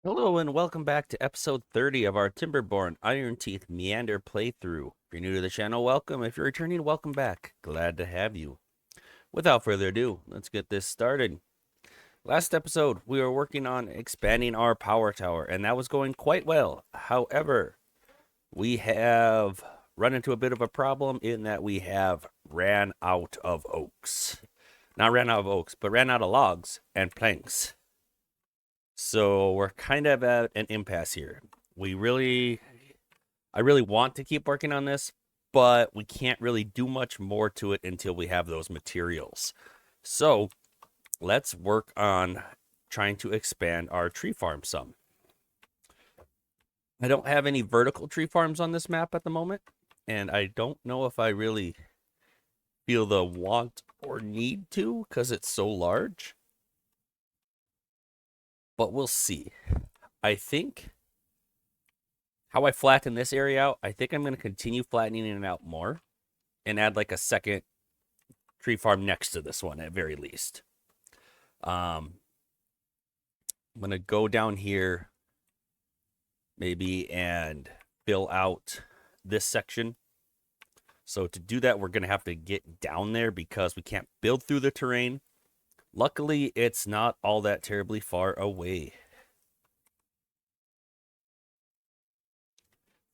Hello and welcome back to episode 30 of our Timberborn Ironteeth Meander playthrough. If you're new to the channel, welcome. If you're returning, welcome back. Glad to have you. Without further ado, let's get this started. Last episode, we were working on expanding our power tower, and that was going quite well. However, we have run into a bit of a problem in that we have ran out of oaks. Not ran out of oaks, but ran out of logs and planks. So we're kind of at an impasse here. I really want to keep working on this, but we can't really do much more to it until we have those materials. So let's work on trying to expand our tree farm some. I don't have any vertical tree farms on this map at the moment, and I don't know if I really feel the want or need to because it's so large. But we'll see. I think how I flatten this area out, I think I'm going to continue flattening it out more and add like a second tree farm next to this one at very least. I'm going to go down here maybe and fill out this section. So to do that, we're going to have to get down there because we can't build through the terrain. Luckily, it's not all that terribly far away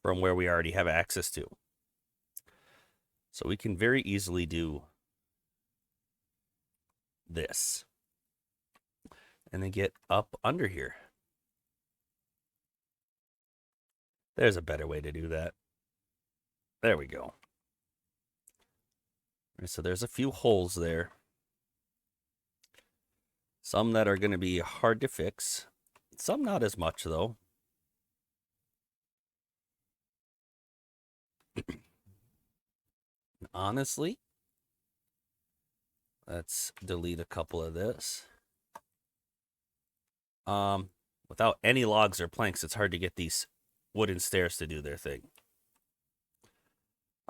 from where we already have access to. So we can very easily do this and then get up under here. There's a better way to do that. There we go. So there's a few holes there. Some that are going to be hard to fix. Some not as much, though. Honestly, let's delete a couple of this. Without any logs or planks, it's hard to get these wooden stairs to do their thing.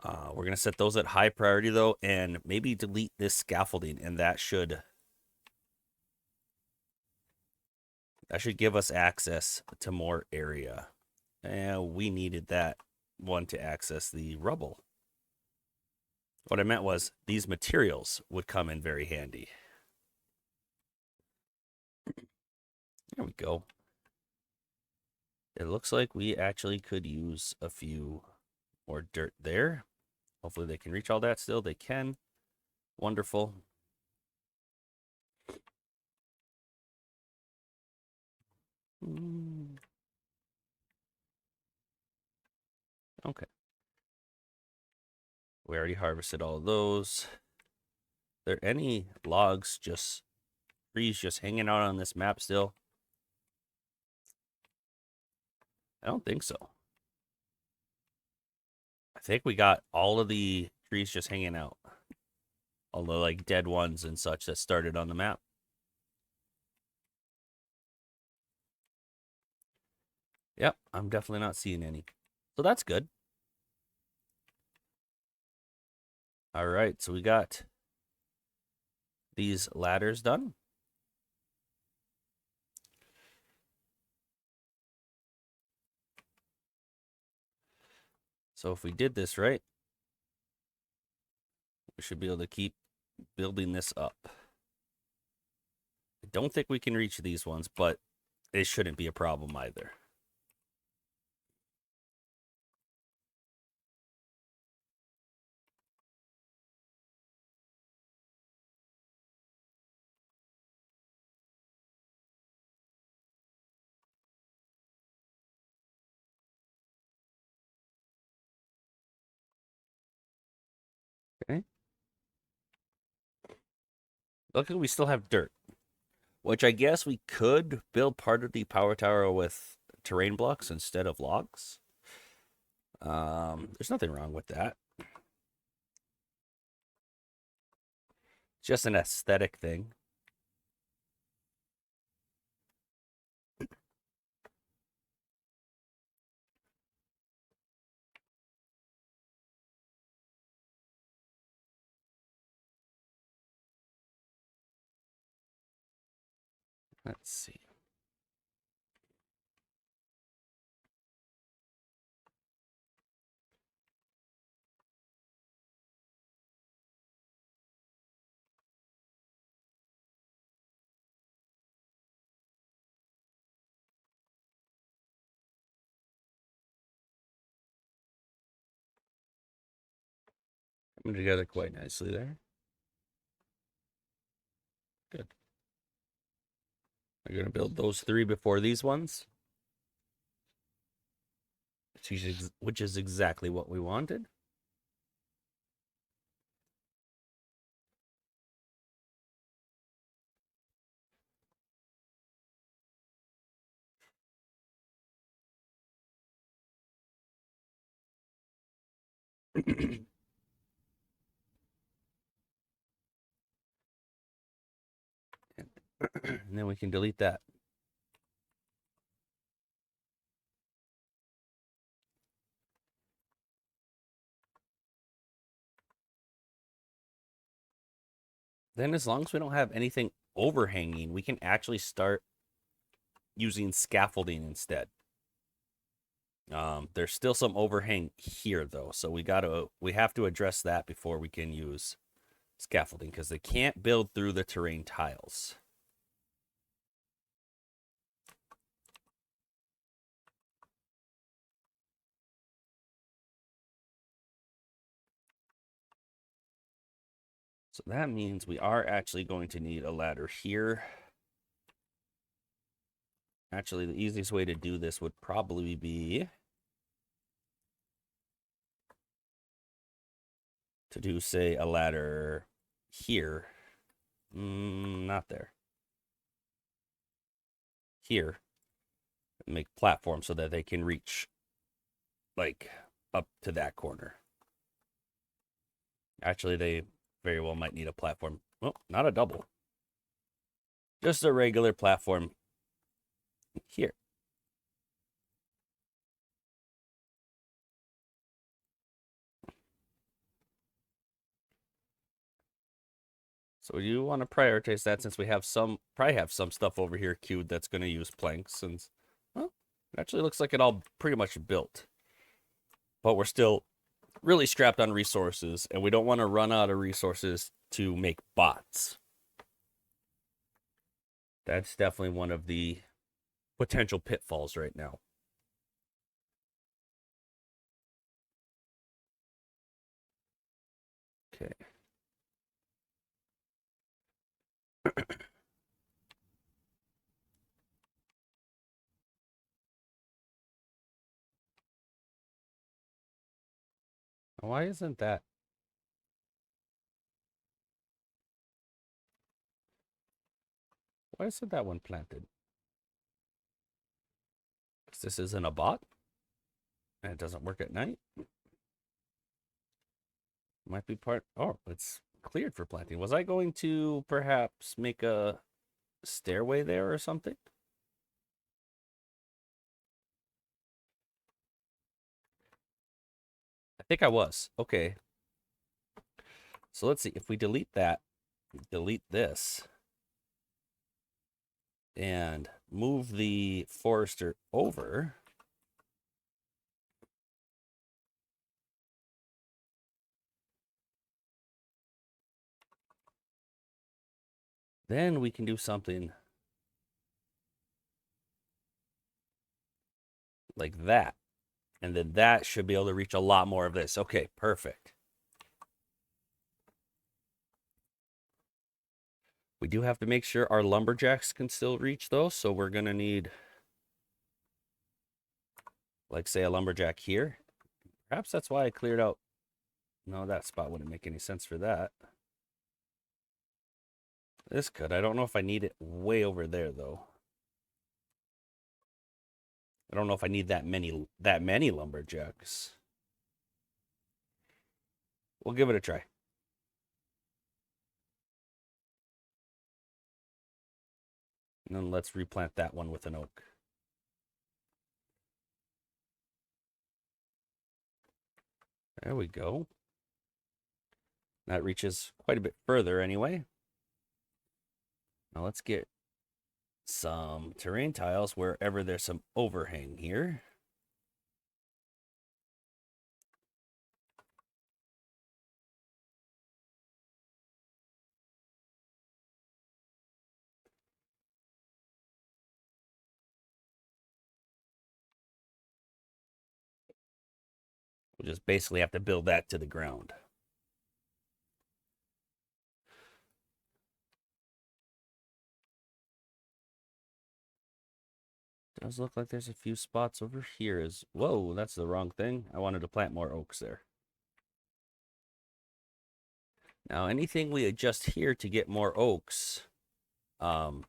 We're going to set those at high priority, though, and maybe delete this scaffolding, and that should give us access to more area. And we needed that one to access the rubble. What I meant was these materials would come in very handy. There we go. It looks like we actually could use a few more dirt there. Hopefully they can reach all that still. They can. Wonderful. Okay. We already harvested all of those. Are there any logs, trees just hanging out on this map still? I don't think so. I think we got all of the trees just hanging out. All the like dead ones and such that started on the map. Yep, I'm definitely not seeing any. So that's good. All right, so we got these ladders done. So if we did this right, we should be able to keep building this up. I don't think we can reach these ones, but it shouldn't be a problem either. Okay. Luckily, we still have dirt, which I guess we could build part of the power tower with terrain blocks instead of logs. There's nothing wrong with that. It's just an aesthetic thing. Let's see. Coming together quite nicely there. Good. I'm going to build those 3 before these ones, which is exactly what we wanted. And then we can delete that. Then as long as we don't have anything overhanging, we can actually start using scaffolding instead. There's still some overhang here though, so we have to address that before we can use scaffolding, because they can't build through the terrain tiles. So that means we are actually going to need a ladder here. Actually, the easiest way to do this would probably be to do, say, a ladder here. Not there. Here. Make platforms so that they can reach, like, up to that corner. Actually, they very well might need a platform. Well, not a double. Just a regular platform here. So you want to prioritize that, since we have probably have some stuff over here queued that's going to use planks. And, well, it actually looks like it all pretty much built. But we're still really strapped on resources, and we don't want to run out of resources to make bots. That's definitely one of the potential pitfalls right now. Okay. Why isn't that? Why isn't that one planted? Because this isn't a bot, and it doesn't work at night. Might be part. Oh, it's cleared for planting. Was I going to perhaps make a stairway there or something? I think I was. Okay. So let's see. If we delete that, delete this, and move the forester over, then we can do something like that. And then that should be able to reach a lot more of this. Okay, perfect. We do have to make sure our lumberjacks can still reach, though. So we're going to need, like, say, a lumberjack here. Perhaps that's why I cleared out. No, that spot wouldn't make any sense for that. This could. I don't know if I need it way over there, though. I don't know if I need that many lumberjacks. We'll give it a try. And then let's replant that one with an oak. There we go. That reaches quite a bit further anyway. Now let's get some terrain tiles wherever there's some overhang here. We'll just basically have to build that to the ground. Does look like there's a few spots over here. Whoa, that's the wrong thing. I wanted to plant more oaks there. Now, anything we adjust here to get more oaks won't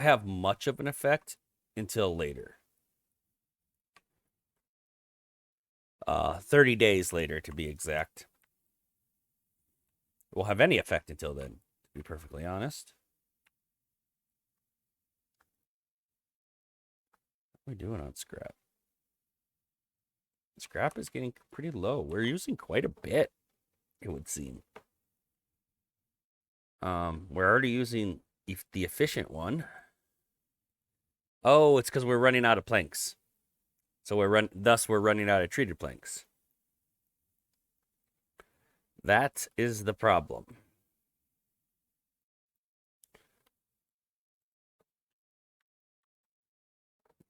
have much of an effect until later. 30 days later, to be exact. It won't have any effect until then, to be perfectly honest. What are we doing on scrap? Scrap is getting pretty low. We're using quite a bit, it would seem. We're already using the efficient one. Oh, it's because we're running out of planks. So thus we're running out of treated planks. That is the problem.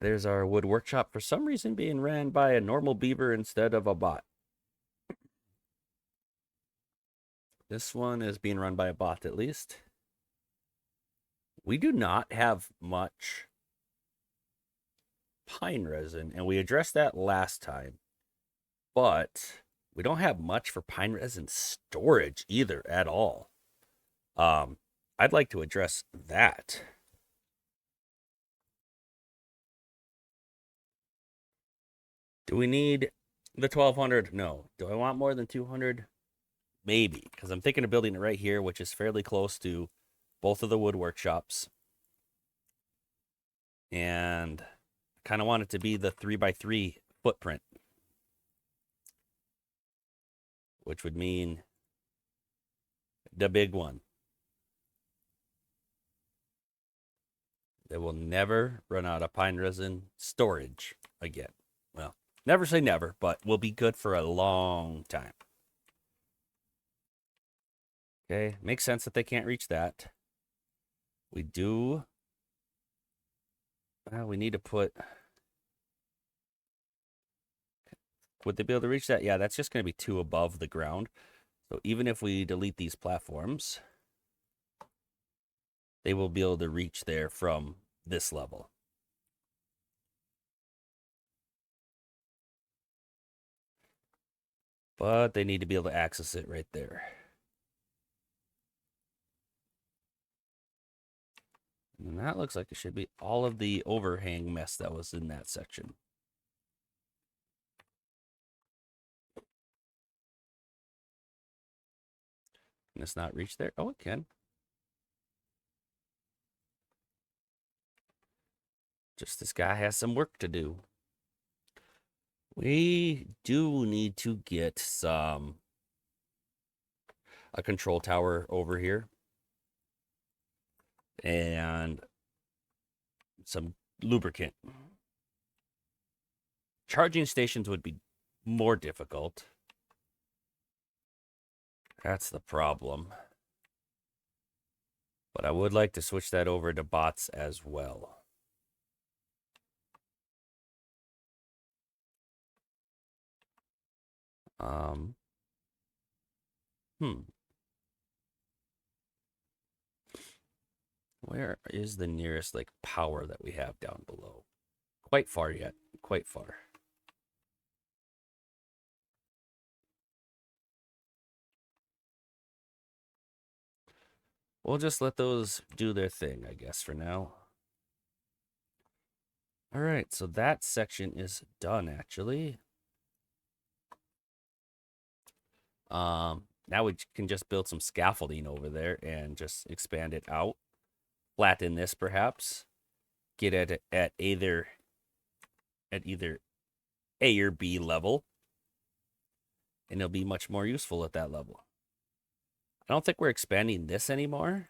There's our wood workshop for some reason being ran by a normal beaver instead of a bot. This one is being run by a bot at least. We do not have much pine resin, and we addressed that last time. But we don't have much for pine resin storage either at all. I'd like to address that. Do we need the 1200? No. Do I want more than 200? Maybe, because I'm thinking of building it right here, which is fairly close to both of the wood workshops. And I kind of want it to be the 3x3 footprint, which would mean the big one. They will never run out of pine resin storage again. Well, never say never, but will be good for a long time. Okay, makes sense that they can't reach that. We do. Well, we need to put. Would they be able to reach that? Yeah, that's just going to be 2 above the ground. So even if we delete these platforms, they will be able to reach there from this level. But they need to be able to access it right there. And that looks like it should be all of the overhang mess that was in that section. Can this not reach there? Oh, it can. Just this guy has some work to do. We do need to get a control tower over here. And some lubricant. Charging stations would be more difficult. That's the problem. But I would like to switch that over to bots as well. Where is the nearest like power that we have down below? Quite far yet. Quite far. We'll just let those do their thing, I guess, for now. All right, so that section is done, actually. Now we can just build some scaffolding over there and just expand it out. Flatten this, perhaps. Get it at either A or B level. And it'll be much more useful at that level. I don't think we're expanding this anymore.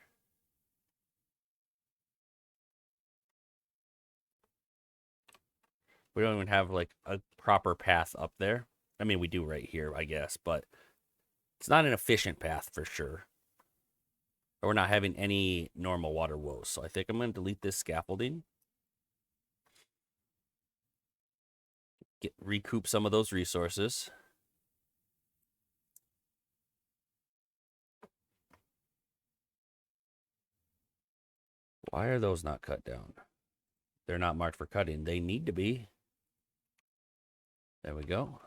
We don't even have like a proper path up there. I mean, we do right here, I guess, but it's not an efficient path for sure. Or we're not having any normal water woes. So I think I'm going to delete this scaffolding. Recoup some of those resources. Why are those not cut down? they're not marked for cutting. They need to be. There we go.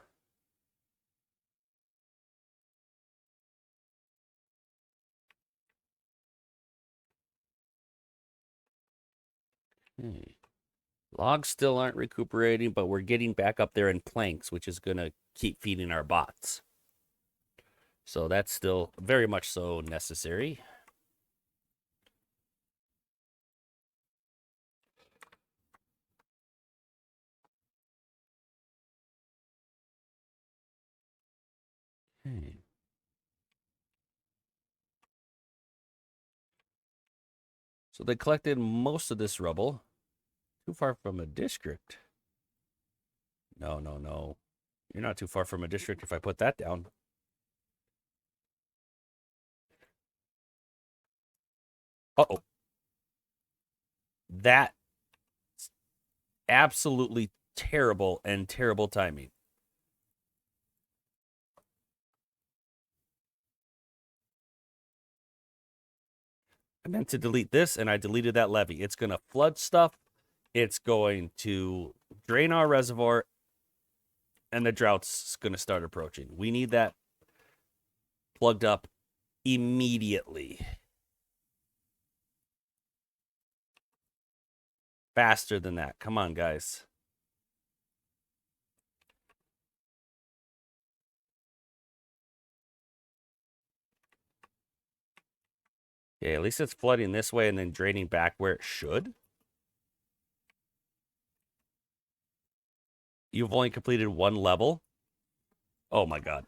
Okay. Logs still aren't recuperating, but we're getting back up there in planks, which is going to keep feeding our bots. So that's still very much so necessary. Okay. So they collected most of this rubble. Too far from a district. No, no, no. You're not too far from a district if I put that down. Uh-oh. That's absolutely terrible and terrible timing. I meant to delete this, and I deleted that levee. It's going to flood stuff. It's going to drain our reservoir, and the drought's going to start approaching. We need that plugged up immediately. Faster than that. Come on, guys. Okay, at least it's flooding this way and then draining back where it should. You've only completed one level. Oh my god.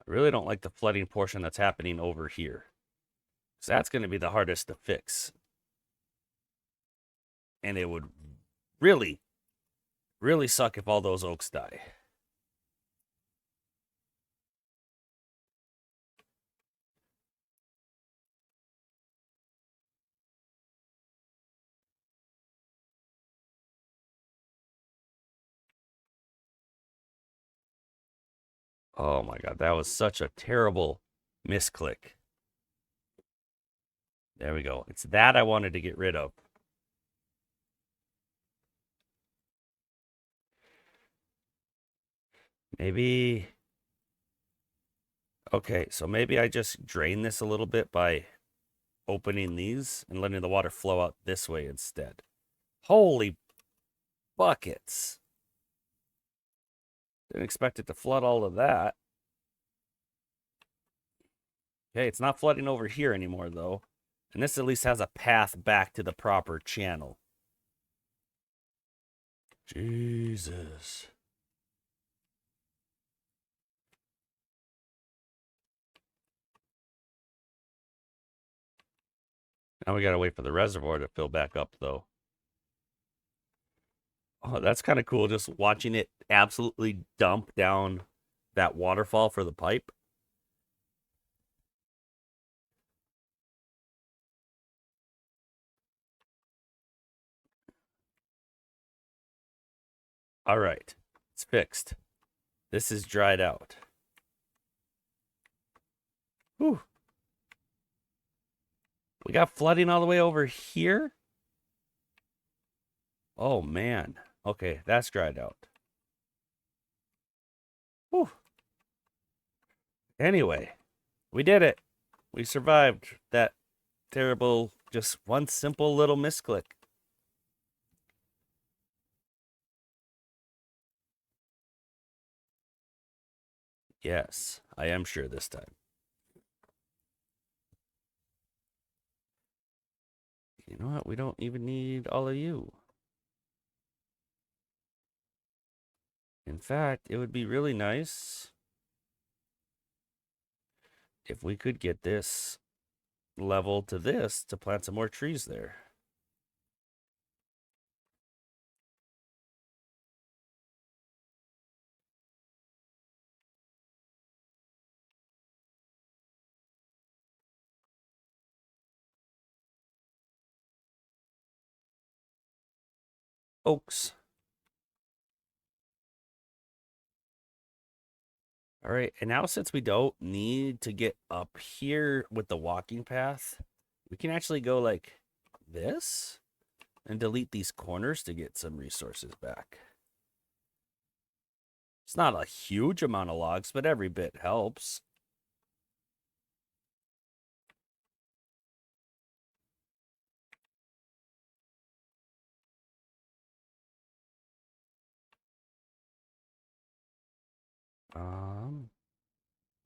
I really don't like the flooding portion that's happening over here. So that's going to be the hardest to fix. And it would really, really suck if all those oaks die. Oh my god, that was such a terrible misclick. There we go. It's that I wanted to get rid of. Maybe... Okay, so maybe I just drain this a little bit by opening these and letting the water flow out this way instead. Holy buckets. Didn't expect it to flood all of that. Okay, it's not flooding over here anymore, though. And this at least has a path back to the proper channel. Jesus. Now we gotta wait for the reservoir to fill back up, though. Oh, that's kind of cool, just watching it absolutely dump down that waterfall for the pipe. All right, it's fixed. This is dried out. Whew. We got flooding all the way over here? Oh, man. Okay, that's dried out. Whew. Anyway, we did it. We survived that terrible, just one simple little misclick. Yes, I am sure this time. You know what? We don't even need all of you. In fact, it would be really nice if we could get this level to this to plant some more trees there. Oaks. All right, and now since we don't need to get up here with the walking path, we can actually go like this and delete these corners to get some resources back. It's not a huge amount of logs, but every bit helps.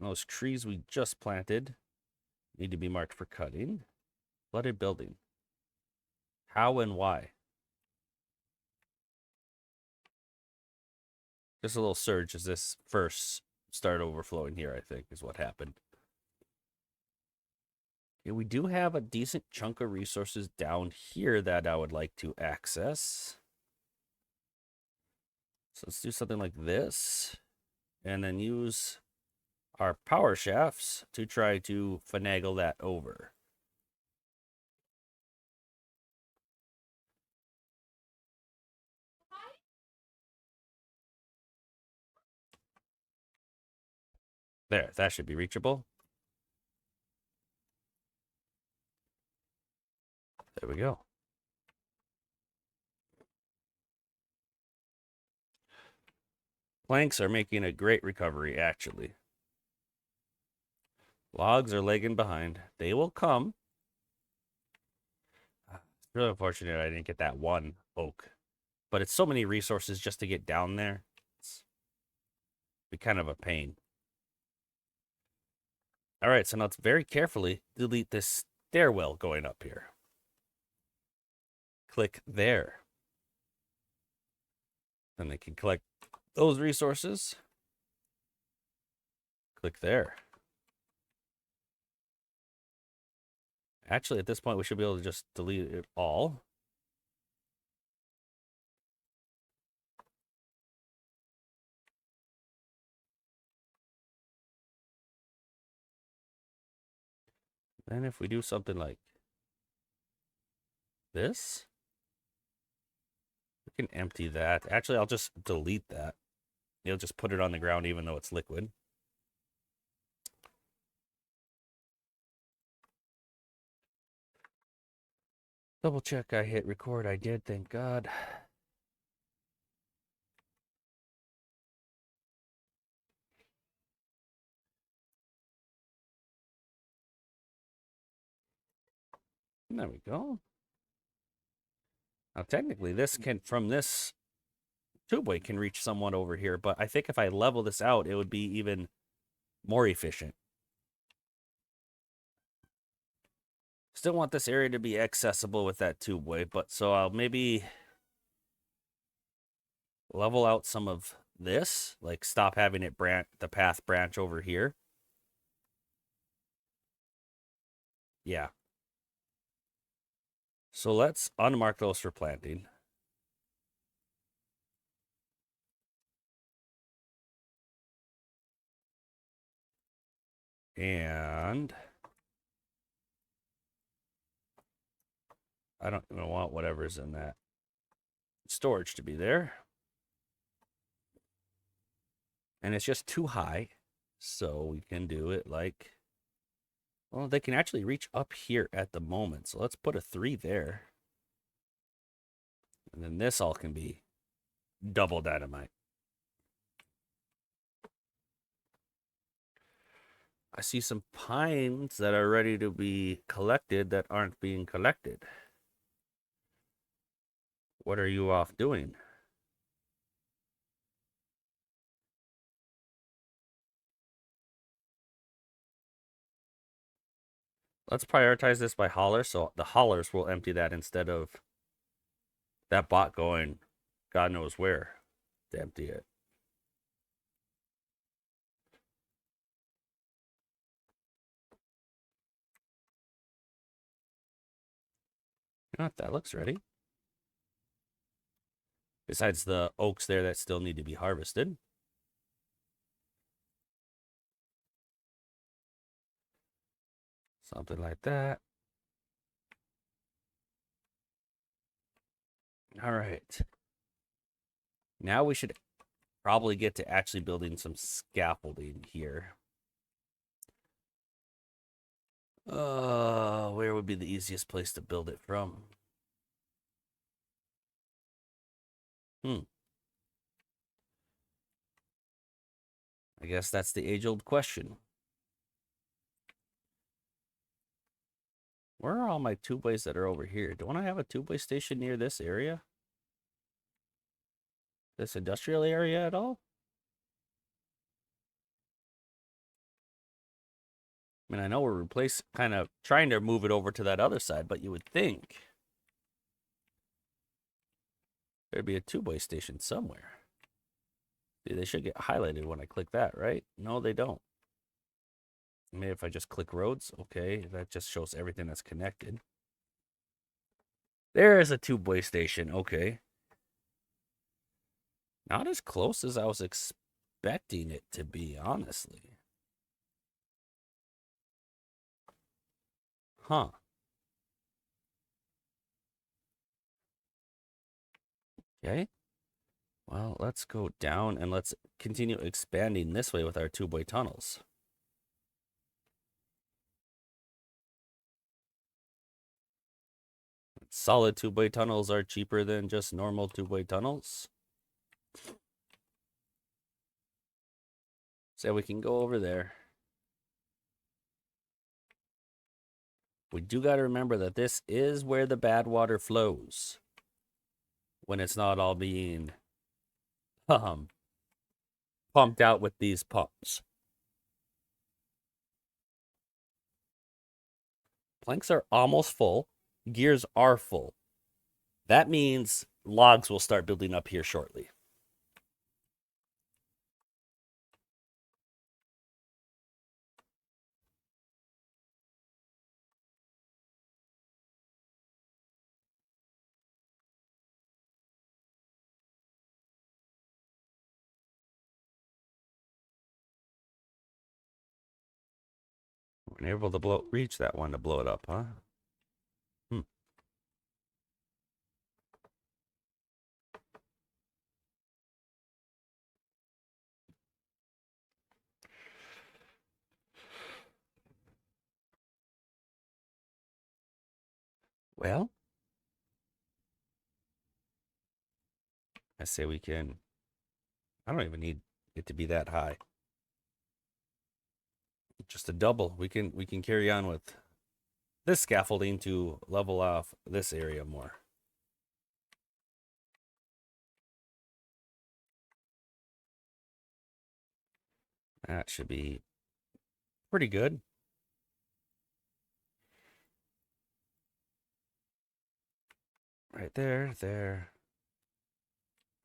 Those trees we just planted need to be marked for cutting. Flooded building. How and why? Just a little surge as this first started overflowing here, I think, is what happened. Okay, we do have a decent chunk of resources down here that I would like to access. So let's do something like this. And then use our power shafts to try to finagle that over. There, that should be reachable. There we go. Planks are making a great recovery, actually. Logs are lagging behind. They will come. It's really unfortunate I didn't get that one oak. But it's so many resources just to get down there. It's be kind of a pain. All right, so now let's very carefully delete this stairwell going up here. Click there. Then they can collect those resources. Click there. Actually, at this point, we should be able to just delete it all. Then if we do something like this, we can empty that. Actually, I'll just delete that. You'll just put it on the ground even though it's liquid. Double check I hit record. I did, thank God. And there we go. Now, technically, this can, from this tubeway, can reach someone over here, but I think if I level this out, it would be even more efficient. Still want this area to be accessible with that tubeway, but so I'll maybe level out some of this, like stop having it the path branch over here. Yeah. So let's unmark those for planting. And I don't even want whatever's in that storage to be there. And it's just too high. So we can do it like, well, they can actually reach up here at the moment. So let's put a 3 there. And then this all can be double dynamite. I see some pines that are ready to be collected that aren't being collected. What are you off doing? Let's prioritize this by hauler, so the haulers will empty that instead of that bot going God knows where to empty it. You know what? That looks ready. Besides the oaks there that still need to be harvested. Something like that. All right. Now we should probably get to actually building some scaffolding here. Where would be the easiest place to build it from? I guess that's the age-old question. Where are all my two-ways that are over here? Don't I have a two-way station near this area? This industrial area at all? I mean, I know we're kind of trying to move it over to that other side, but you would think there'd be a two-way station somewhere. See, they should get highlighted when I click that, right? No, they don't. Maybe if I just click roads, okay, that just shows everything that's connected. There is a two-way station, okay. Not as close as I was expecting it to be, honestly. Huh. Okay. Well, let's go down and let's continue expanding this way with our two-way tunnels. Solid two-way tunnels are cheaper than just normal two-way tunnels. So we can go over there. We do got to remember that this is where the bad water flows when it's not all being pumped out with these pumps. Planks are almost full. Gears are full. That means logs will start building up here shortly. We're able to reach that one to blow it up, huh? Well, I say we can. I don't even need it to be that high. Just a double. We can carry on with this scaffolding to level off this area more. That should be pretty good. Right there, there,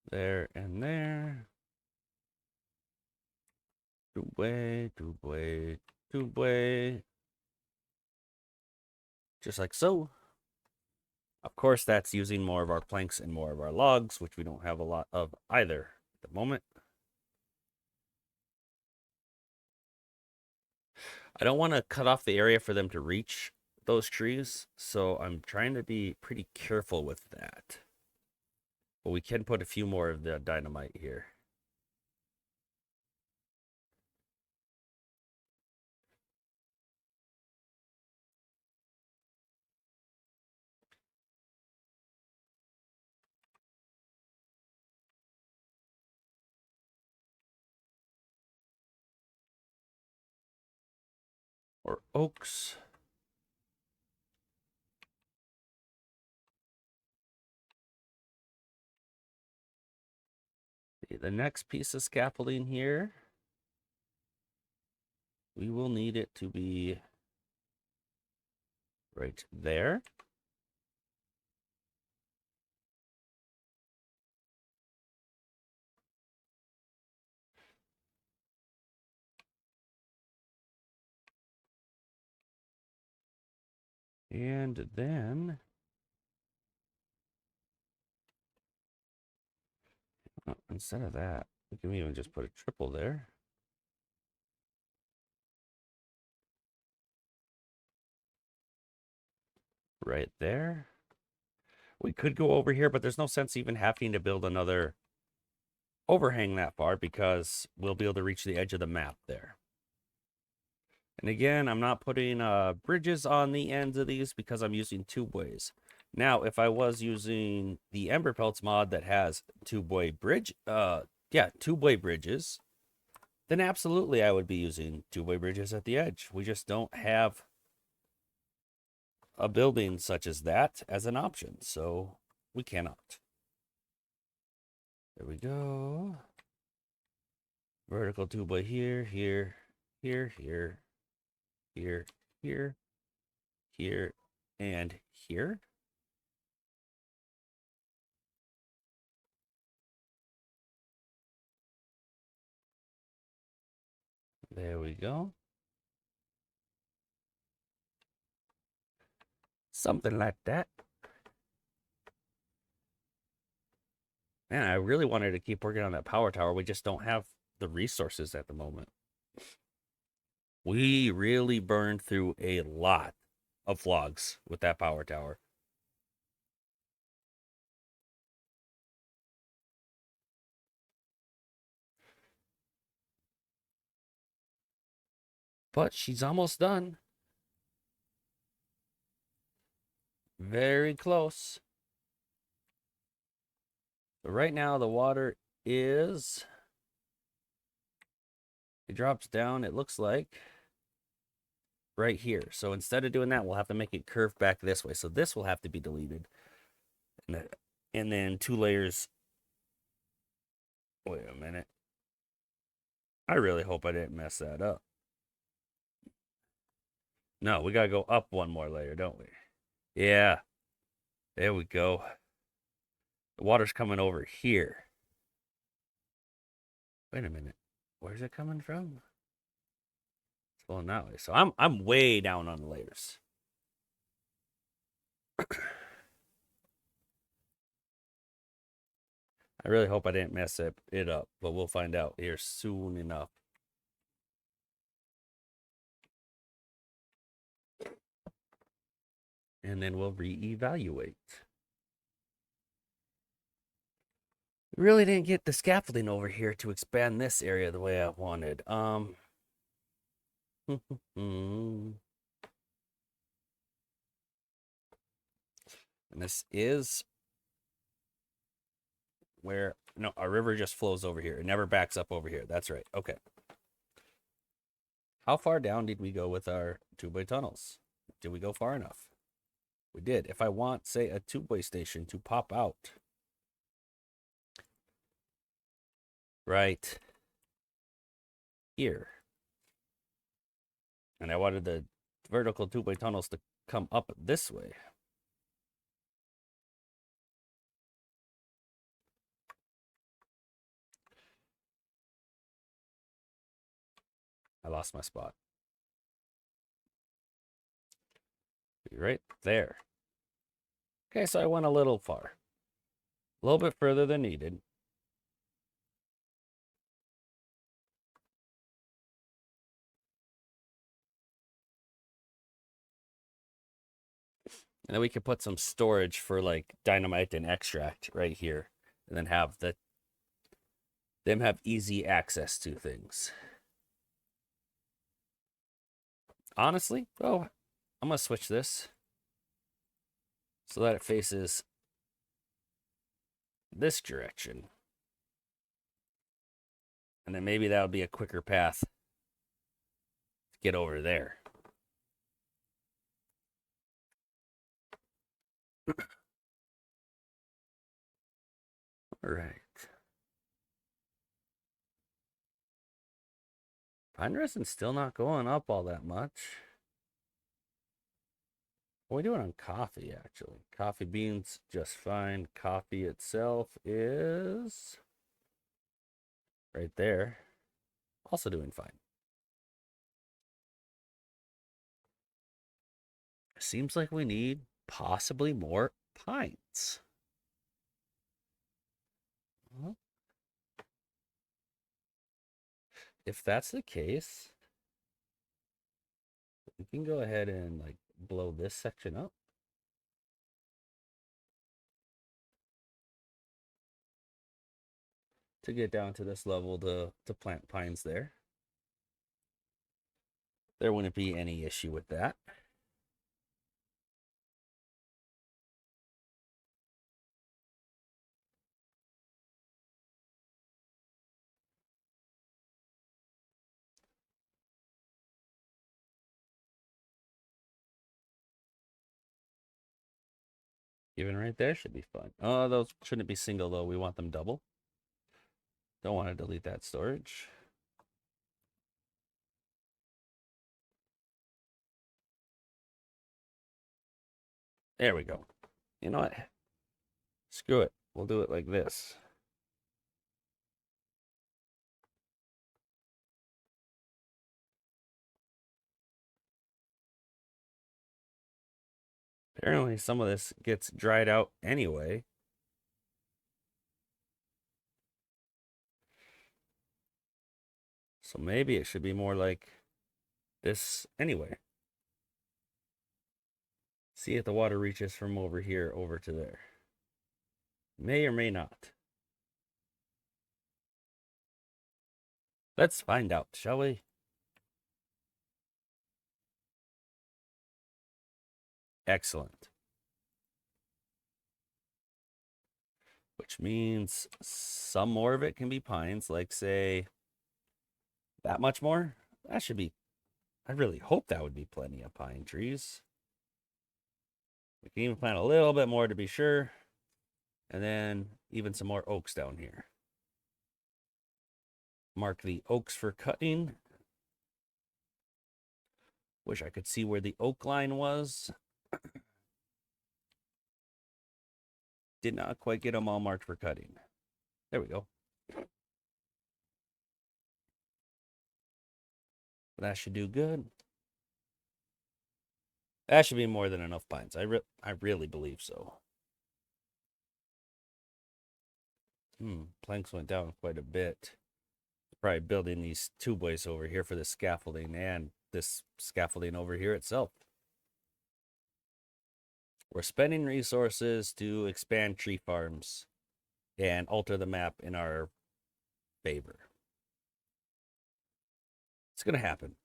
there, and there. Two-way, two-way, two-way. Just like so. Of course, that's using more of our planks and more of our logs, which we don't have a lot of either at the moment. I don't want to cut off the area for them to reach those trees, so I'm trying to be pretty careful with that. But we can put a few more of the dynamite here. Or oaks. The next piece of scaffolding here, we will need it to be right there. And then, instead of that, we can even just put a triple there. Right there. We could go over here, but there's no sense even having to build another overhang that far because we'll be able to reach the edge of the map there. And again, I'm not putting bridges on the ends of these because I'm using tubeways. Now, if I was using the Ember Pelts mod that has tubeway bridges, then absolutely I would be using tubeway bridges at the edge. We just don't have a building such as that as an option, so we cannot. There we go. Vertical tubeway here, here, here, here, here, here, here, and here. There we go. Something like that. Man, I really wanted to keep working on that power tower. We just don't have the resources at the moment. We really burned through a lot of logs with that power tower. But she's almost done. Very close. But right now, the water is... It drops down, it looks like, right here. So instead of doing that, we'll have to make it curve back this way. So this will have to be deleted. And then 2 layers. Wait a minute. I really hope I didn't mess that up. No, we got to go up 1 more layer, don't we? Yeah. There we go. The water's coming over here. Wait a minute. Where's it coming from? It's flowing that way. So I'm way down on the layers. I really hope I didn't mess it up, but we'll find out here soon enough. And then we'll reevaluate. We really didn't get the scaffolding over here to expand this area the way I wanted. And this is where, no, our river just flows over here. It never backs up over here. That's right. Okay. How far down did we go with our tubeway tunnels? Did we go far enough? We did. If I want, say, a tubeway station to pop out right here, and I wanted the vertical tubeway tunnels to come up this way, I lost my spot. Right there. Okay, so I went a little far. A little bit further than needed. And then we could put some storage for like dynamite and extract right here. And then have them have easy access to things. Honestly, oh, I'm going to switch this so that it faces this direction. And then maybe that would be a quicker path to get over there. All right. Pine resin's still not going up all that much. What are we doing on coffee, actually? Coffee beans, just fine. Coffee itself is right there. Also doing fine. Seems like we need possibly more pints. Well, if that's the case, we can go ahead and like blow this section up. to get down to this level to plant pines there. There wouldn't be any issue with that. Even right there should be fine. Oh, those shouldn't be single though. We want them double. Don't want to delete that storage. There we go. You know what? Screw it. We'll do it like this. Apparently some of this gets dried out anyway. So maybe it should be more like this anyway. See if the water reaches from over here over to there. May or may not. Let's find out, shall we? Excellent. Which means some more of it can be pines, like say that much more. That should be, I really hope that would be plenty of pine trees. We can even plant a little bit more to be sure. And then even some more oaks down here. Mark the oaks for cutting. Wish I could see where the oak line was. Did not quite get them all marked for cutting. There we go. That should do good. That should be more than enough pines. I really believe so. Planks went down quite a bit. Probably building these tubeways over here for the scaffolding and this scaffolding over here itself. We're spending resources to expand tree farms and alter the map in our favor. It's going to happen.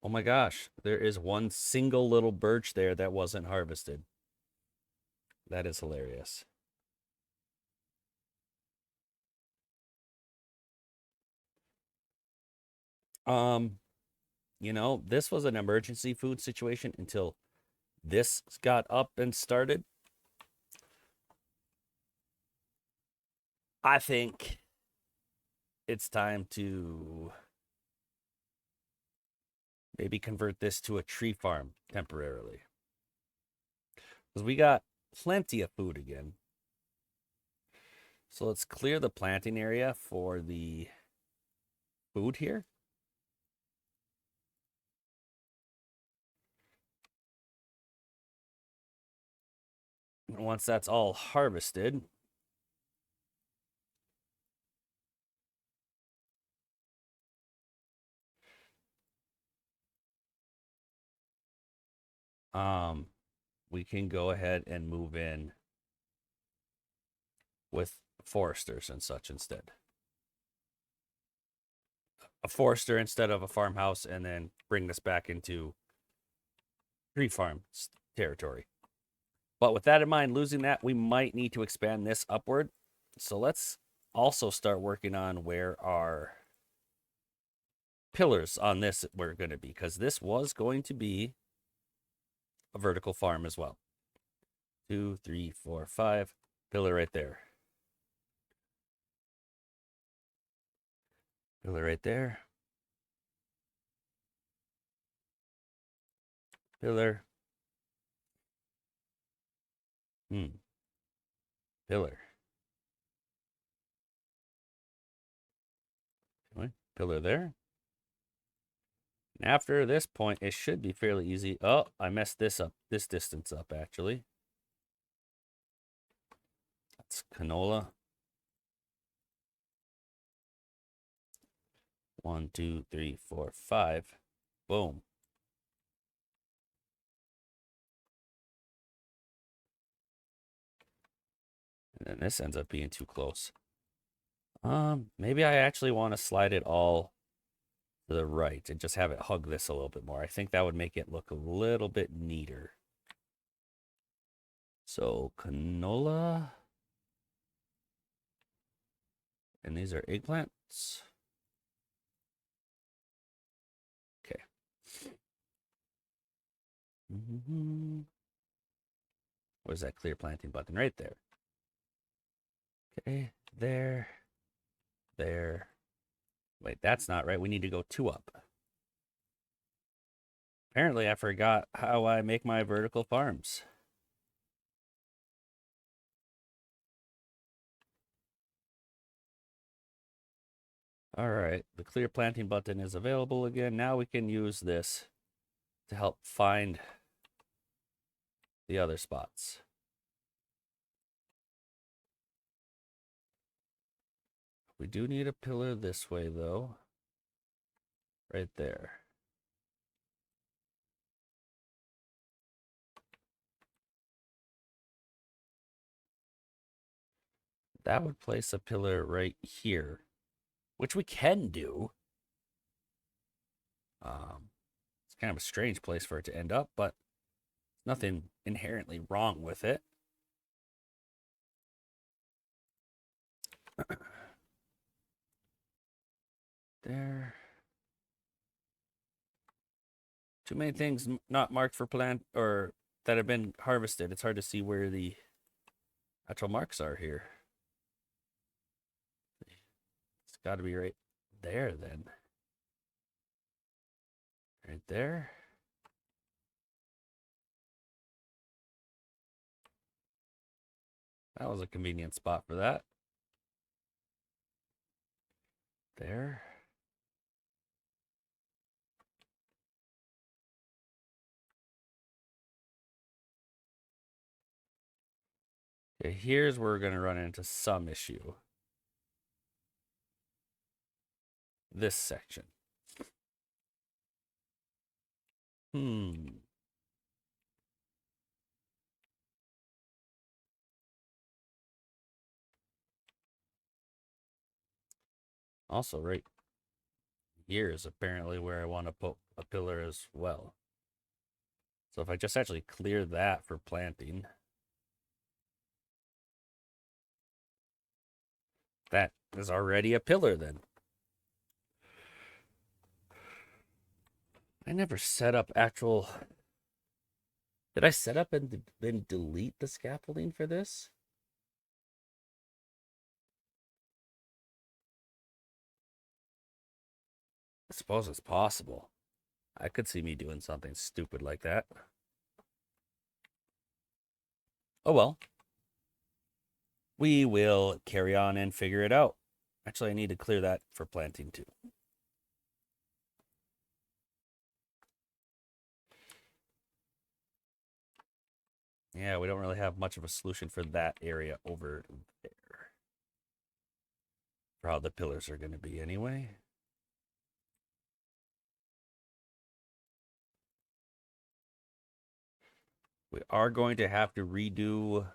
Oh my gosh, there is one single little birch there that wasn't harvested. That is hilarious. You know, this was an emergency food situation until this got up and started. I think it's time to maybe convert this to a tree farm temporarily. Because we got plenty of food again. So let's clear the planting area for the food here. And once that's all harvested, we can go ahead and move in with foresters and such instead. A forester instead of a farmhouse, and then bring this back into tree farm territory. But with that in mind, losing that, we might need to expand this upward. So let's also start working on where our pillars on this were going to be, because this was going to be a vertical farm as well. 2, 3, 4, 5. Pillar right there. Pillar right there. Pillar. Pillar. Pillar there. And after this point, it should be fairly easy. Oh, I messed this up. This distance up, actually. That's canola. 1, 2, 3, 4, 5. Boom. And then this ends up being too close. Maybe I actually want to slide it all to the right and just have it hug this a little bit more. I think that would make it look a little bit neater. So canola. And these are eggplants. Okay. Where's that clear planting button? Right there. Okay, there. Wait, that's not right. We need to go 2 up. Apparently, I forgot how I make my vertical farms. All right, the clear planting button is available again. Now we can use this to help find the other spots. We do need a pillar this way, though. Right there. That would place a pillar right here, which we can do. It's kind of a strange place for it to end up, but nothing inherently wrong with it. There. Too many things not marked for plant or that have been harvested. It's hard to see where the actual marks are here. It's got to be right there then. Right there. That was a convenient spot for that. There. Okay, here's where we're going to run into some issue. This section. Also, right here is apparently where I want to put a pillar as well. So if I just actually clear that for planting, that is already a pillar then. I never set up actual... Did I set up and then delete the scaffolding for this? I suppose it's possible. I could see me doing something stupid like that. Oh well. We will carry on and figure it out. Actually, I need to clear that for planting too. Yeah, we don't really have much of a solution for that area over there. For how the pillars are going to be anyway. We are going to have to redo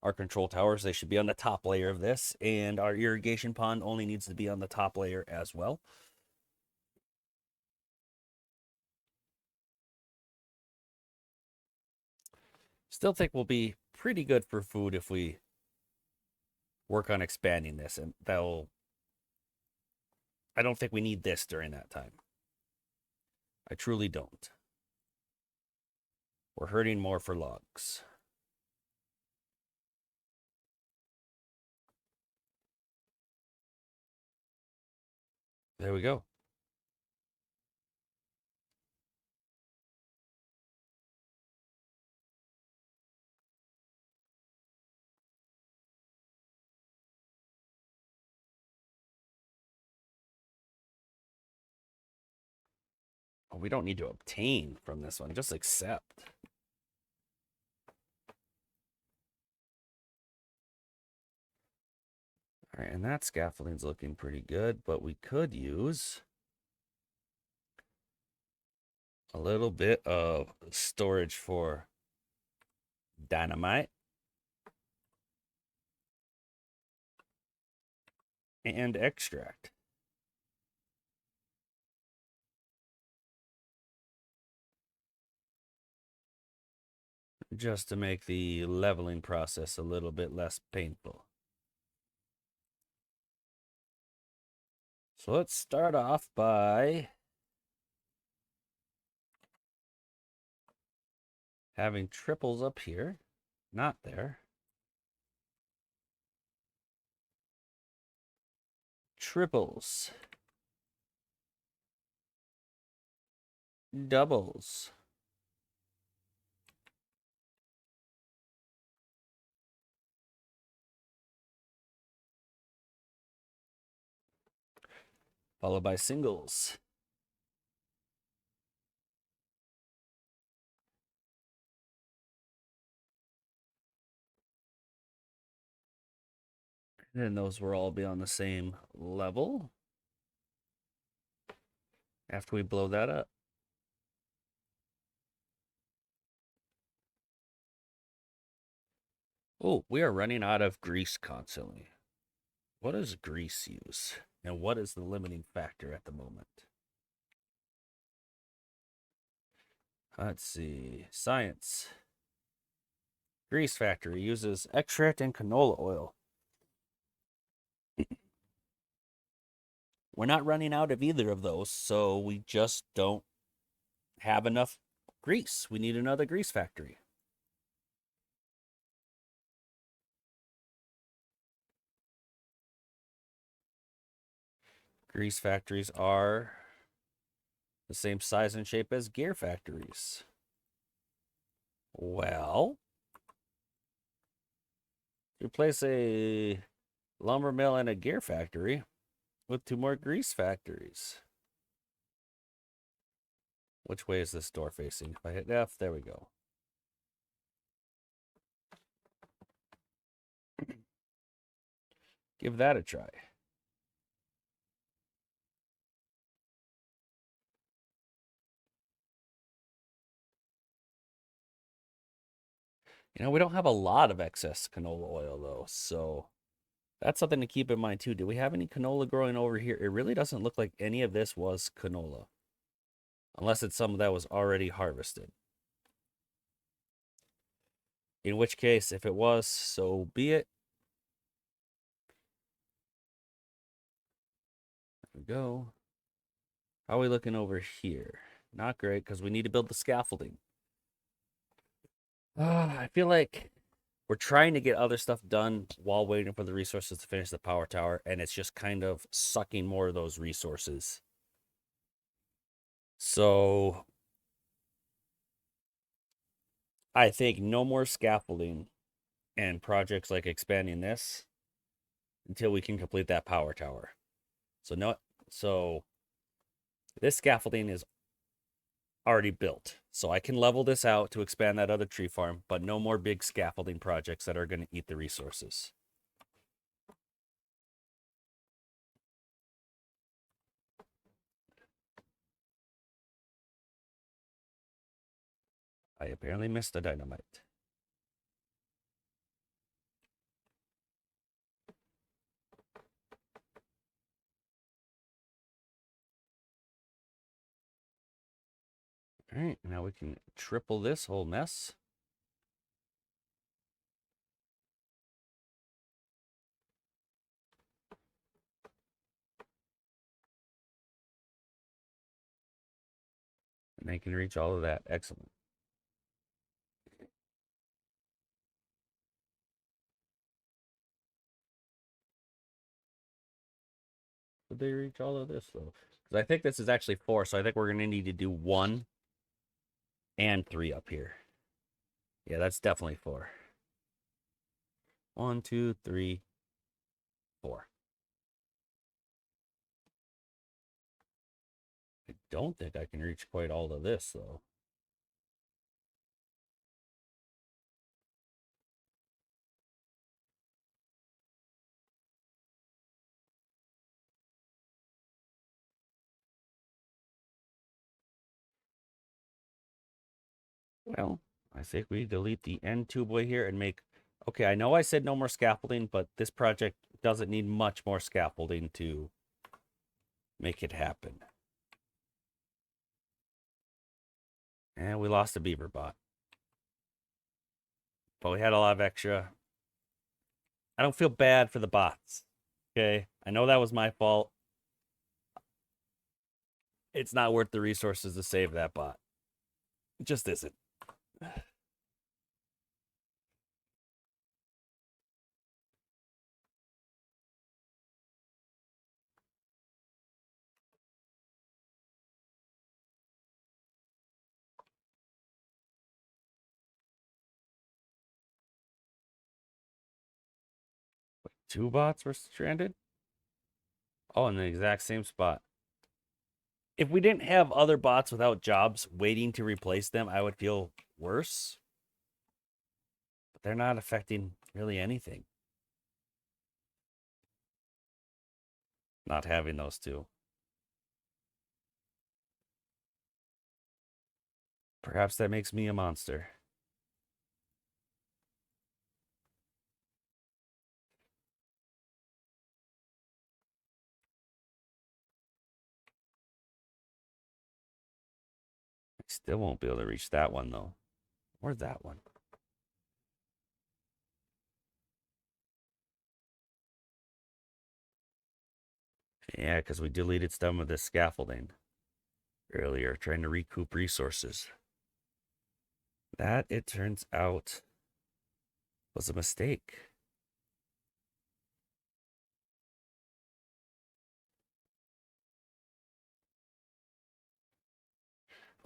our control towers. They should be on the top layer of this, and our irrigation pond only needs to be on the top layer as well. Still think we'll be pretty good for food if we work on expanding this, and that'll... I don't think we need this during that time. I truly don't. We're hurting more for logs. There we go. Oh, we don't need to obtain from this one, just accept. All right, and that scaffolding's looking pretty good, but we could use a little bit of storage for dynamite and extract. Just to make the leveling process a little bit less painful. So let's start off by having triples up here. Not there. Triples. Doubles. Followed by singles. And those will all be on the same level after we blow that up. Oh, we are running out of grease constantly. What does grease use? And what is the limiting factor at the moment? Let's see. Science. Grease factory uses extract and canola oil. We're not running out of either of those, so we just don't have enough grease. We need another grease factory. Grease factories are the same size and shape as gear factories. Well, replace a lumber mill and a gear factory with 2 more grease factories. Which way is this door facing? If I hit F, there we go. Give that a try. You know, we don't have a lot of excess canola oil, though, so that's something to keep in mind, too. Do we have any canola growing over here? It really doesn't look like any of this was canola, unless it's some that was already harvested. In which case, if it was, so be it. There we go. How are we looking over here? Not great, because we need to build the scaffolding. I feel like we're trying to get other stuff done while waiting for the resources to finish the power tower, and it's just kind of sucking more of those resources. So I think no more scaffolding and projects like expanding this until we can complete that power tower. So this scaffolding is already built. So I can level this out to expand that other tree farm, but no more big scaffolding projects that are going to eat the resources. I apparently missed the dynamite. All right, now we can triple this whole mess. And they can reach all of that. Excellent. Did they reach all of this, though? Because I think this is actually 4, so I think we're going to need to do 1 and 3 up here. Yeah, that's definitely 4. 1, 2, 3, 4. I don't think I can reach quite all of this, though. Well, I think we delete the end two-boy here and make... Okay, I know I said no more scaffolding, but this project doesn't need much more scaffolding to make it happen. And we lost a beaver bot. But we had a lot of extra. I don't feel bad for the bots. Okay, I know that was my fault. It's not worth the resources to save that bot. It just isn't. Two bots were stranded? Oh, in the exact same spot. If we didn't have other bots without jobs waiting to replace them, I would feel worse. But they're not affecting really anything. Not having those two. Perhaps that makes me a monster. I still won't be able to reach that one, though. Or that one. Yeah, because we deleted some of the scaffolding earlier, trying to recoup resources. That, it turns out, was a mistake.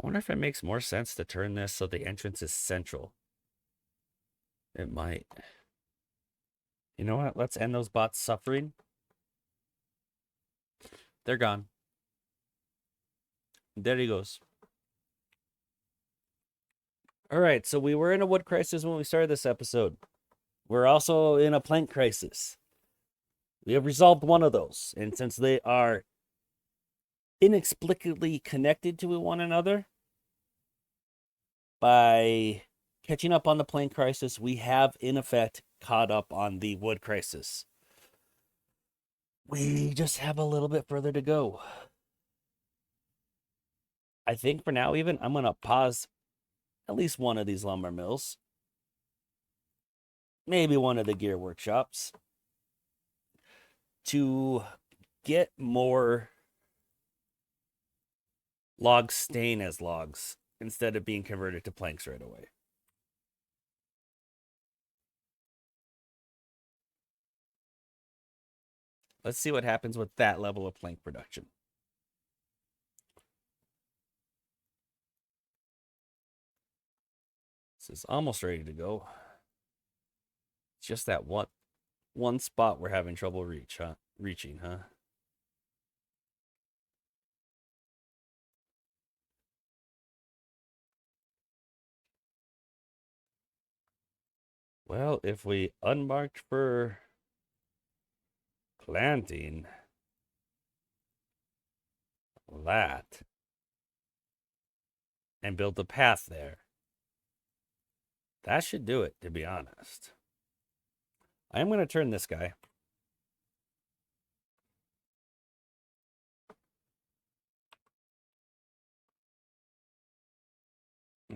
I wonder if it makes more sense to turn this so the entrance is central. It might. You know what? Let's end those bots suffering. They're gone. There he goes. All right, so we were in a wood crisis when we started this episode. We're also in a plank crisis. We have resolved one of those. And since they are inexplicably connected to one another, by catching up on the plank crisis, we have, in effect, caught up on the wood crisis. We just have a little bit further to go. I think for now, even, I'm going to pause at least one of these lumber mills. Maybe one of the gear workshops. To get more logs staying as logs instead of being converted to planks right away. Let's see what happens with that level of plank production. This is almost ready to go. It's just that one spot we're having trouble reaching, huh? Well, if we unmarked for planting that and build a path there, that should do it, to be honest. I am going to turn this guy.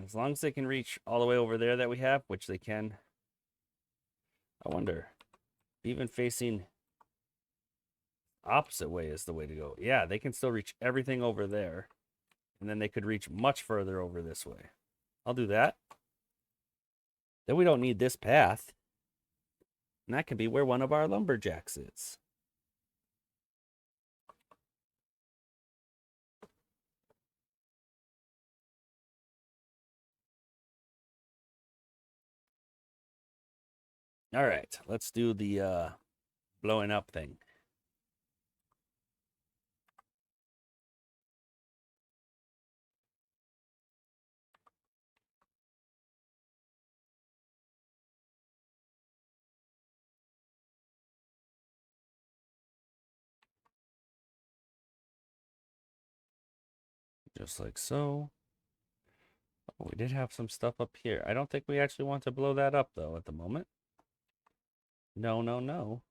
As long as they can reach all the way over there that we have, which they can. I wonder, even facing opposite way is the way to go. Yeah, they can still reach everything over there. And then they could reach much further over this way. I'll do that. Then we don't need this path. And that can be where one of our lumberjacks is. All right, let's do the blowing up thing. Just like so. We did have some stuff up here. I don't think we actually want to blow that up, though, at the moment. No, no, no.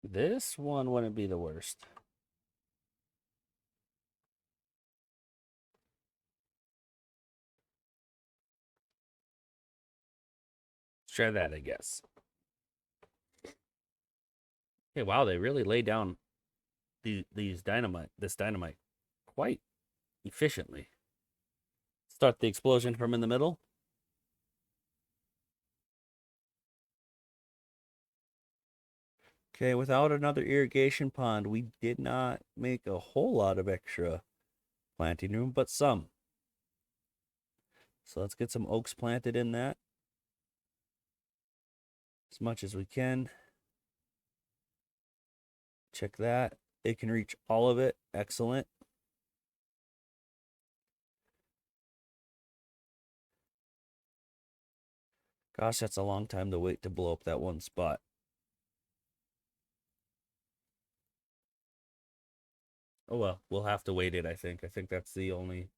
This one wouldn't be the worst. Let's try that, I guess. Hey, wow, they really lay down this dynamite quite efficiently. Start the explosion from in the middle. Okay, without another irrigation pond, we did not make a whole lot of extra planting room, but some. So let's get some oaks planted in that as much as we can. Check that. It can reach all of it. Excellent. Gosh, that's a long time to wait to blow up that one spot. Oh well, we'll have to wait it, I think. I think that's the only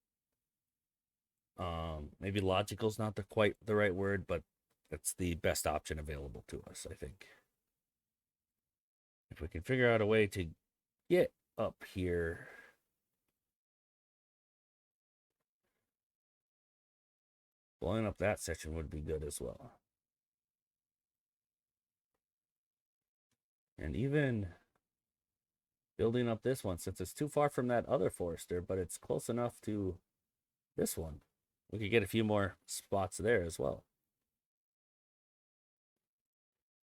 maybe logical's not quite the right word, but that's the best option available to us, I think. If we can figure out a way to get up here. Blowing up that section would be good as well. And even building up this one, since it's too far from that other forester, but it's close enough to this one. We could get a few more spots there as well.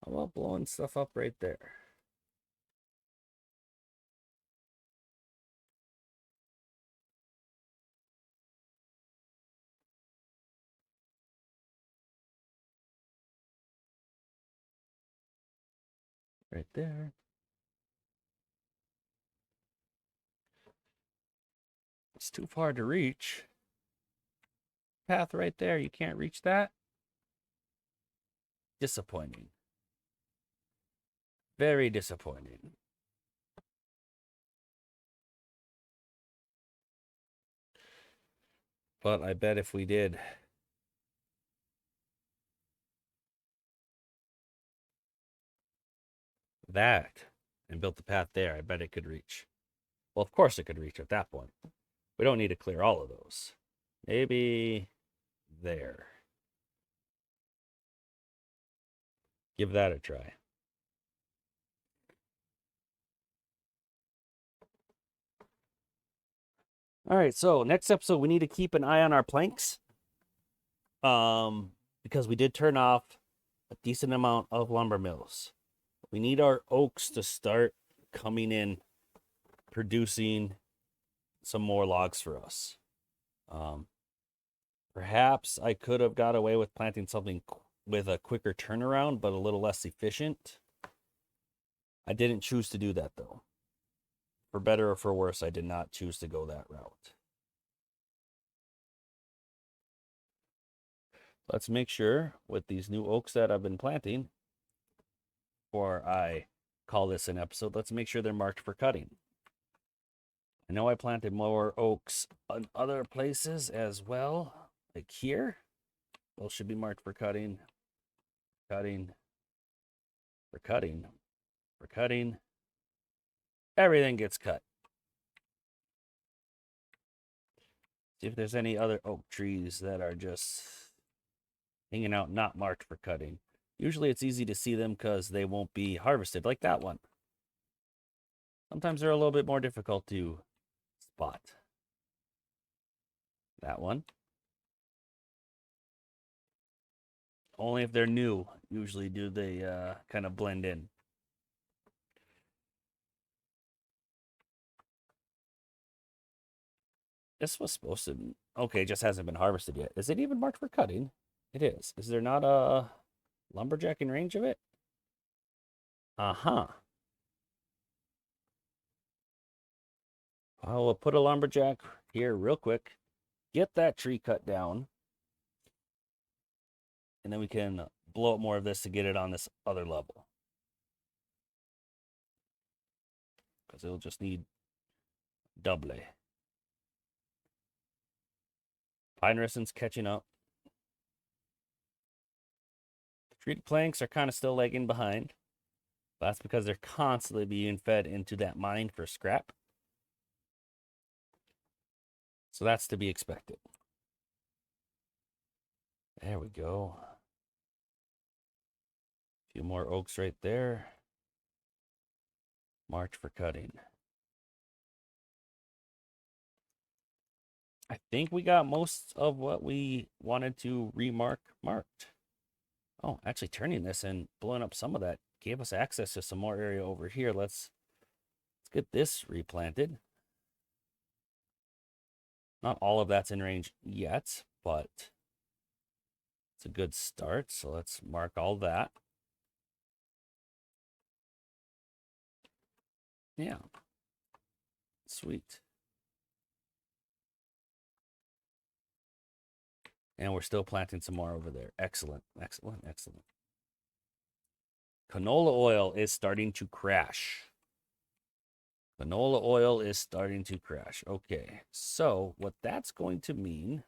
How about blowing stuff up right there? Right there. It's too far to reach. Path right there, you can't reach that. Disappointing. Very disappointing. But I bet if we did that and built the path there, I bet it could reach. Well, of course it could reach at that point. We don't need to clear all of those. Maybe there. Give that a try. All right, so next episode we need to keep an eye on our planks. Because we did turn off a decent amount of lumber mills. We need our oaks to start coming in, producing some more logs for us. Perhaps I could have got away with planting something with a quicker turnaround, but a little less efficient. I didn't choose to do that, though. For better or for worse, I did not choose to go that route. Let's make sure with these new oaks that I've been planting, before I call this an episode, let's make sure they're marked for cutting. I know I planted more oaks in other places as well, like here. Those should be marked for cutting, cutting, for cutting, for cutting. Everything gets cut. See if there's any other oak trees that are just hanging out not marked for cutting. Usually it's easy to see them because they won't be harvested, like that one. Sometimes they're a little bit more difficult to spot. That one. Only if they're new, usually do they kind of blend in. This was supposed to... Okay, it just hasn't been harvested yet. Is it even marked for cutting? It is. Is there not a lumberjack in range of it? Uh-huh. I will put a lumberjack here real quick. Get that tree cut down. And then we can blow up more of this to get it on this other level. because it'll just need double. Pine resin's catching up. The treated planks are kind of still lagging behind. But that's because they're constantly being fed into that mine for scrap. So that's to be expected. There we go. A few more oaks right there. March for cutting. I think we got most of what we wanted to remark marked. Oh, actually turning this and blowing up some of that gave us access to some more area over here. Let's get this replanted. Not all of that's in range yet, but it's a good start. So let's mark all that. Yeah. Sweet. And we're still planting some more over there. Excellent, excellent, excellent. Canola oil is starting to crash. Canola oil is starting to crash. Okay, so what that's going to mean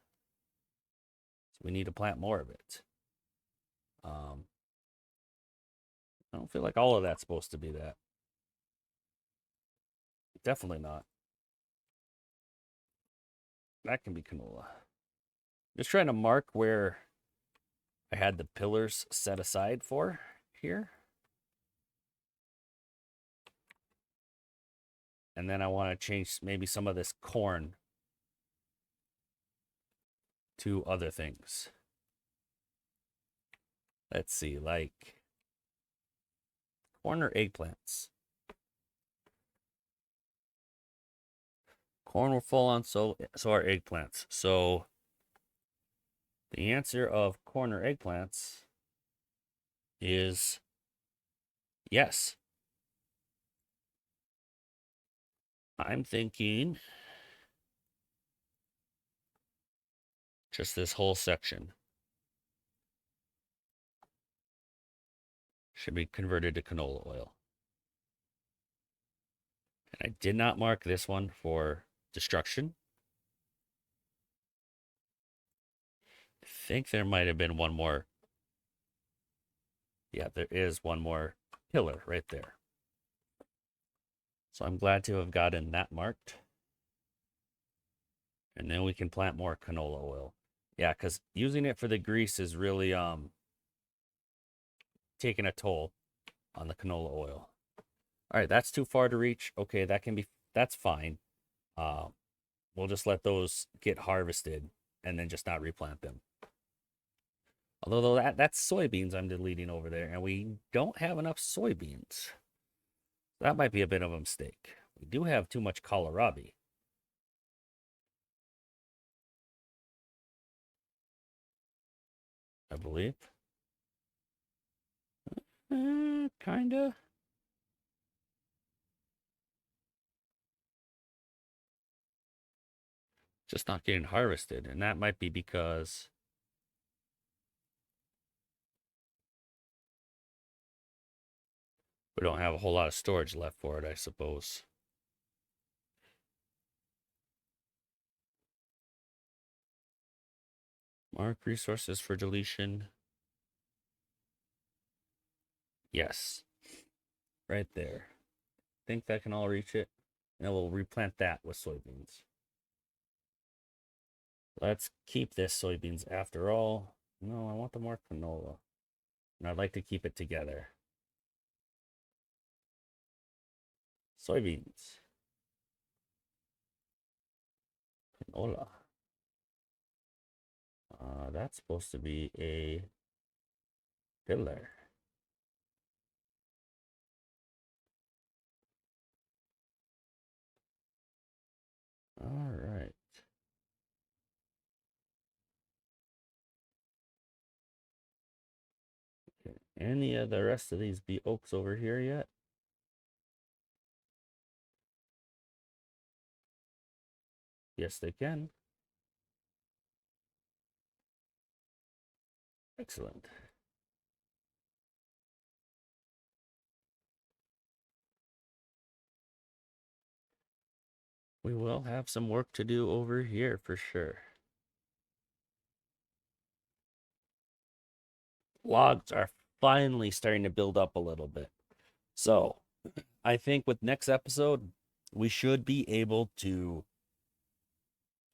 is we need to plant more of it. I don't feel like all of that's supposed to be that. Definitely not. That can be canola. Just trying to mark where I had the pillars set aside for here. And then I want to change maybe some of this corn to other things. Let's see, like corn or eggplants. Corn will fall on, so are eggplants. So the answer of corn or eggplants is yes. I'm thinking just this whole section should be converted to canola oil. And I did not mark this one for destruction. I think there might have been one more. Yeah, there is one more pillar right there. So I'm glad to have gotten that marked. And then we can plant more canola oil. Yeah, because using it for the grease is really taking a toll on the canola oil. All right, that's too far to reach. Okay, that's fine. We'll just let those get harvested and then just not replant them. Although that's soybeans I'm deleting over there, and we don't have enough soybeans. That might be a bit of a mistake. We do have too much kohlrabi. I believe. Kinda. Just not getting harvested, and that might be because we don't have a whole lot of storage left for it, I suppose. Mark resources for deletion. Yes. Right there. Think that can all reach it. And we'll replant that with soybeans. Let's keep this soybeans after all. No, I want the more canola. And I'd like to keep it together. Soybeans. Canola. That's supposed to be a pillar. All right. Okay. Any of the rest of these be oaks over here yet? Yes, they can. Excellent. we will have some work to do over here for sure. Logs are finally starting to build up a little bit. So I think with next episode, we should be able to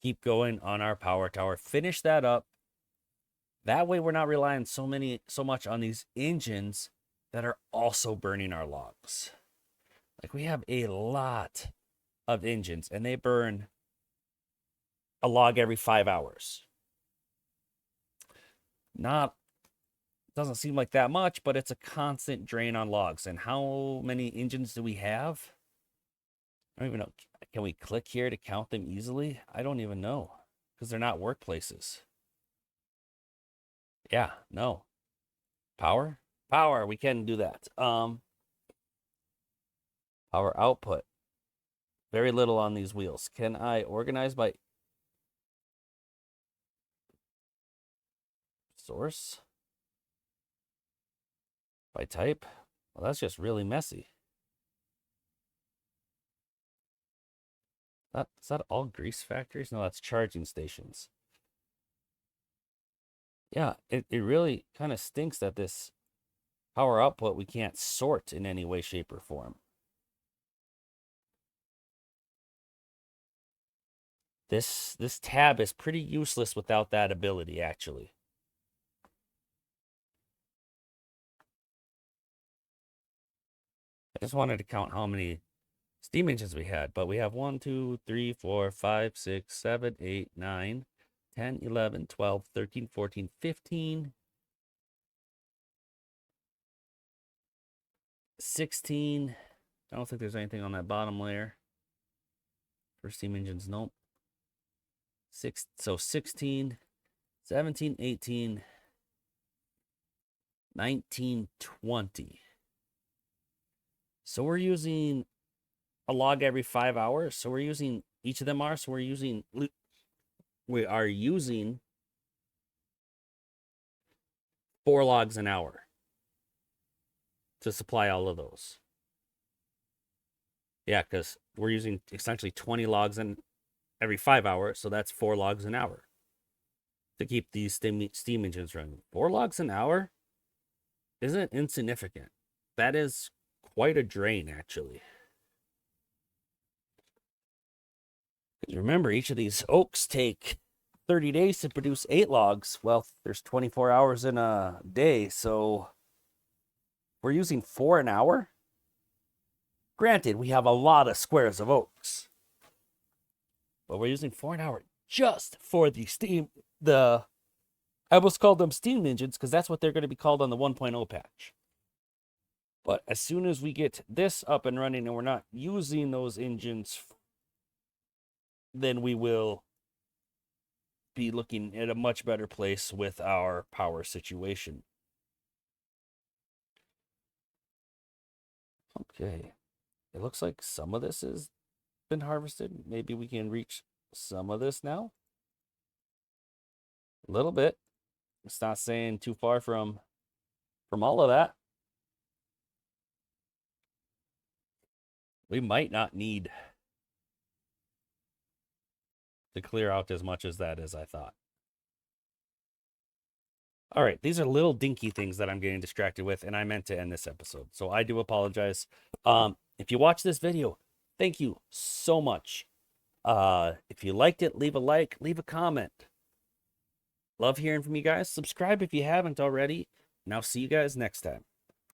keep going on our power tower, finish that up. That way we're not relying so much on these engines that are also burning our logs. Like, we have a lot of engines and they burn a log every 5 hours. Doesn't seem like that much, but it's a constant drain on logs. And how many engines do we have? I don't even know. Can we click here to count them easily? I don't even know, because they're not workplaces. Yeah, no. Power? Power, we can do that. Power output. Very little on these wheels. Can I organize by source? By type? Well, that's just really messy. Is that all grease factories? No, that's charging stations. Yeah, it really kind of stinks that this power output we can't sort in any way, shape, or form. This tab is pretty useless without that ability, actually. I just wanted to count how many steam engines we had, but we have 1, 2, 3, 4, 5, 6, 7, 8, 9, 10, 11, 12, 13, 14, 15, 16. I don't think there's anything on that bottom layer for steam engines. Nope. So 16, 17, 18, 19, 20. So we're using a log every 5 hours. So we're using, each of them are, so we are using 4 logs an hour to supply all of those. Yeah, because we're using essentially 20 logs in every 5 hours, so that's 4 logs an hour to keep these steam engines running. 4 logs an hour isn't insignificant. That is quite a drain, actually. Because remember, each of these oaks take 30 days to produce 8 logs. Well, there's 24 hours in a day, so we're using 4 an hour. Granted, we have a lot of squares of oaks, but we're using 4 an hour just for I almost called them steam engines because that's what they're going to be called on the 1.0 patch. But as soon as we get this up and running and we're not using those engines, then we will be looking at a much better place with our power situation. Okay. It looks like some of this has been harvested. Maybe we can reach some of this now. A little bit. It's not saying too far from all of that. We might not need to clear out as much as that as I thought. All right, these are little dinky things that I'm getting distracted with, and I meant to end this episode, so I do apologize. If you watch this video, thank you so much. If you liked it, leave a like, leave a comment. Love hearing from you guys. Subscribe if you haven't already. And I'll see you guys next time.